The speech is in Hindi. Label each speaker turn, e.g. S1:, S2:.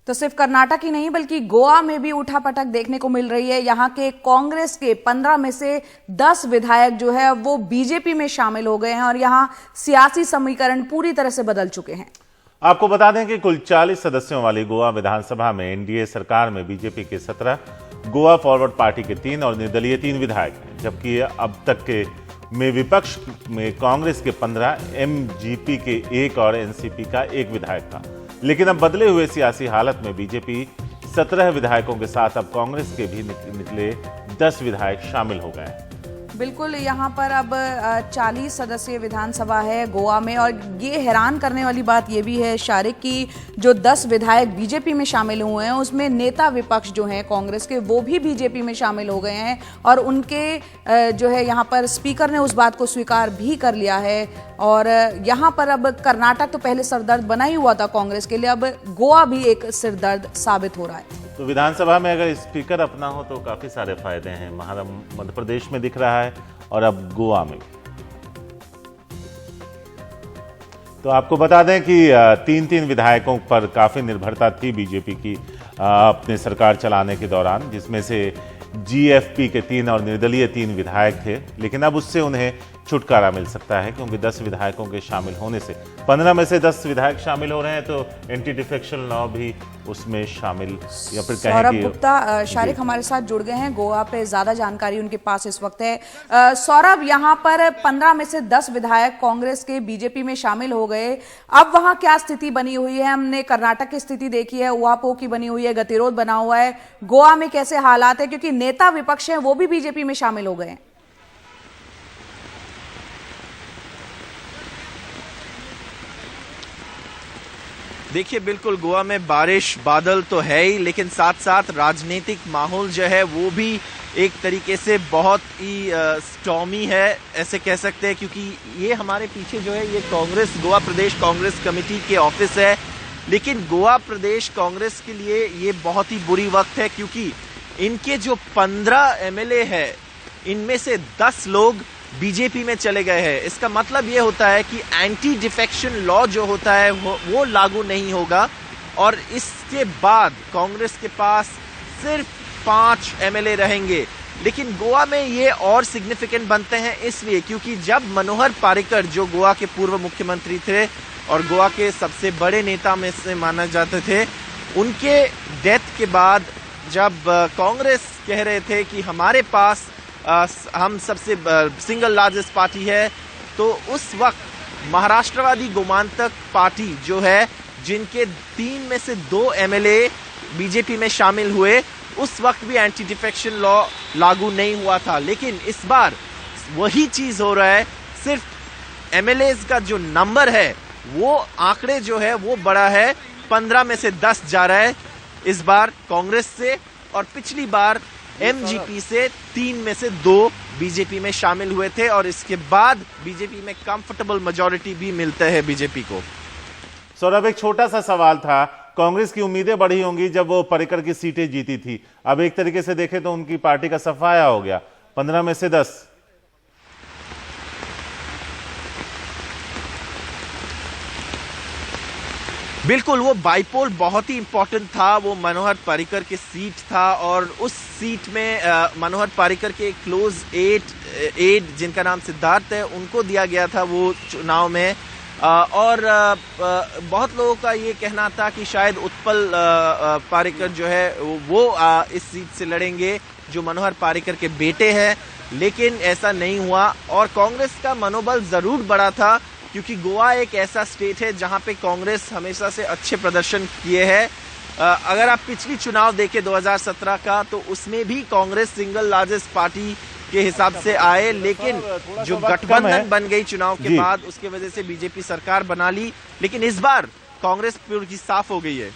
S1: तो सिर्फ कर्नाटक ही नहीं बल्कि गोवा में भी उठापटक देखने को मिल रही है। यहाँ के कांग्रेस के 15 में से 10 विधायक जो है वो बीजेपी में शामिल हो गए हैं और यहाँ सियासी समीकरण पूरी तरह से बदल चुके हैं।
S2: आपको बता दें कि कुल 40 सदस्यों वाली गोवा विधानसभा में एनडीए सरकार में बीजेपी के 17, गोवा फॉरवर्ड पार्टी के 3 और निर्दलीय 3 विधायक हैं, जबकि अब तक के में विपक्ष में कांग्रेस के 15, एमजीपी के 1 और एनसीपी का 1 विधायक था। लेकिन अब बदले हुए सियासी हालत में बीजेपी 17 विधायकों के साथ अब कांग्रेस के भी निकले 10 विधायक शामिल हो गए हैं।
S1: बिल्कुल, यहाँ पर अब 40 सदस्यीय विधानसभा है गोवा में और ये हैरान करने वाली बात ये भी है शारिक की जो 10 विधायक बीजेपी में शामिल हुए हैं उसमें नेता विपक्ष जो हैं कांग्रेस के वो भी बीजेपी में शामिल हो गए हैं और उनके जो है यहाँ पर स्पीकर ने उस बात को स्वीकार भी कर लिया है। और यहाँ पर अब कर्नाटक तो पहले सरदर्द बना ही हुआ था कांग्रेस के लिए, अब गोवा भी एक सिरदर्द साबित हो रहा है।
S2: तो विधानसभा में अगर स्पीकर अपना हो तो काफी सारे फायदे हैं। मध्य प्रदेश में दिख रहा है और अब गोवा में। तो आपको बता दें कि 3-3 विधायकों पर काफी निर्भरता थी बीजेपी की अपने सरकार चलाने के दौरान, जिसमें से जीएफपी के 3 और निर्दलीय 3 विधायक थे। लेकिन अब उससे उन्हें छुटकारा मिल सकता है क्योंकि 10 विधायकों के शामिल होने से 15 में से 10 विधायक शामिल हो रहे हैं, तो एंटी डिफेक्शन लॉ भी उसमें शामिल या फिर कहें
S1: सौरभ
S2: कि
S1: गुप्ता शारिक हमारे साथ जुड़ गए हैं, गोवा पे ज्यादा जानकारी उनके पास इस वक्त है। सौरभ, यहाँ पर 15 में से 10 विधायक कांग्रेस के बीजेपी में शामिल हो गए, अब वहां क्या स्थिति बनी हुई है? हमने कर्नाटक की स्थिति देखी है, उहापोह की बनी हुई है, गतिरोध बना हुआ है, गोवा में कैसे हालात है क्योंकि नेता विपक्ष है वो भी बीजेपी में शामिल हो गए हैं?
S3: देखिए, बिल्कुल गोवा में बारिश बादल तो है ही, लेकिन साथ साथ राजनीतिक माहौल जो है वो भी एक तरीके से बहुत ही स्टॉर्मी है, ऐसे कह सकते हैं। क्योंकि ये हमारे पीछे जो है ये कांग्रेस गोवा प्रदेश कांग्रेस कमेटी के ऑफिस है, लेकिन गोवा प्रदेश कांग्रेस के लिए ये बहुत ही बुरी वक्त है क्योंकि इनके जो 15 एमएलए है इनमें से 10 लोग बीजेपी में चले गए हैं। इसका मतलब ये होता है कि एंटी डिफेक्शन लॉ जो होता है वो लागू नहीं होगा और इसके बाद कांग्रेस के पास सिर्फ 5 एमएलए रहेंगे। लेकिन गोवा में ये और सिग्निफिकेंट बनते हैं इसलिए क्योंकि जब मनोहर पारिकर जो गोवा के पूर्व मुख्यमंत्री थे और गोवा के सबसे बड़े नेता में से माना जाते थे, उनके डेथ के बाद जब कांग्रेस कह रहे थे कि हमारे पास हम सबसे सिंगल लार्जेस्ट पार्टी है, तो उस वक्त महाराष्ट्रवादी गोमांतक पार्टी जो है जिनके 3 में से 2 एमएलए बीजेपी में शामिल हुए, उस वक्त भी एंटी डिफेक्शन लॉ लागू नहीं हुआ था। लेकिन इस बार वही चीज हो रहा है, सिर्फ एमएलएज का जो नंबर है वो आंकड़े जो है वो बड़ा है, 15 में से 10 जा रहा है इस बार कांग्रेस से, और पिछली बार एमजीपी से 3 में से 2 बीजेपी में शामिल हुए थे और इसके बाद बीजेपी में कंफर्टेबल मेजॉरिटी भी मिलता है बीजेपी को।
S2: सौरभ, एक छोटा सा सवाल था, कांग्रेस की उम्मीदें बढ़ी होंगी जब वो पर्रिकर की सीटें जीती थी, अब एक तरीके से देखें तो उनकी पार्टी का सफाया हो गया, 15 में से 10।
S3: बिल्कुल, वो बाईपोल बहुत ही इंपॉर्टेंट था, वो मनोहर पारिकर की सीट था और उस सीट में मनोहर पारिकर के क्लोज एड जिनका नाम सिद्धार्थ है उनको दिया गया था वो चुनाव में। और बहुत लोगों का ये कहना था कि शायद उत्पल पारिकर जो है वो इस सीट से लड़ेंगे जो मनोहर पारिकर के बेटे हैं, लेकिन ऐसा नहीं हुआ और कांग्रेस का मनोबल जरूर बढ़ा था क्योंकि गोवा एक ऐसा स्टेट है जहां पे कांग्रेस हमेशा से अच्छे प्रदर्शन किए हैं। अगर आप पिछली चुनाव देखें 2017 का, तो उसमें भी कांग्रेस सिंगल लार्जेस्ट पार्टी के हिसाब से आए, लेकिन जो गठबंधन बन गई चुनाव के बाद उसके वजह से बीजेपी सरकार बना ली। लेकिन इस बार कांग्रेस पूरी साफ हो गई है।